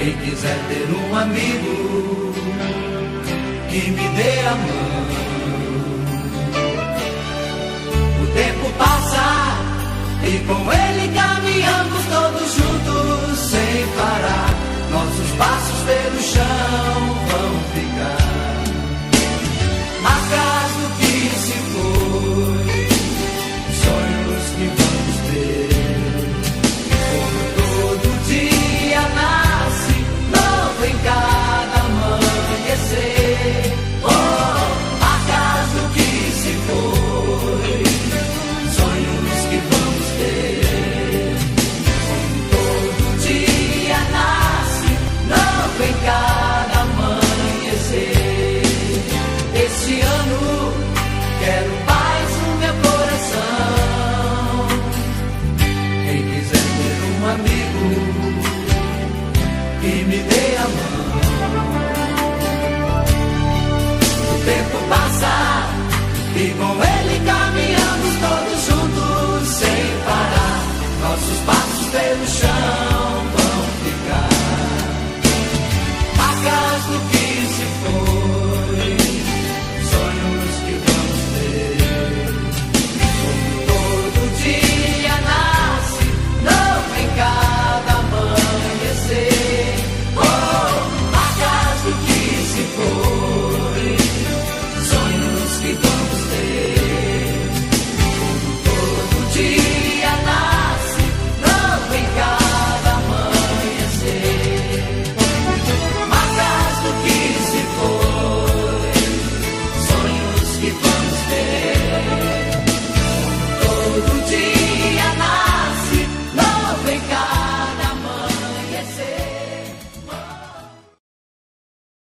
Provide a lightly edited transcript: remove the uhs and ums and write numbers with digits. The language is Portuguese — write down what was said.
Quem quiser ter um amigo que me dê a mão. O tempo passa e com ele caminhamos todos juntos sem parar. Nossos passos pelo chão vão ficar marcas do que se foi, sonhos que vamos ter. Como todo dia nasce novo em cada amanhecer. Oh, marcas do que se foi, sonhos que vamos ter. Como todo dia nasce novo em cada amanhecer. Este ano quero paz no meu coração. Quem quiser ter um amigo que me dê a mão. O tempo passa e com ele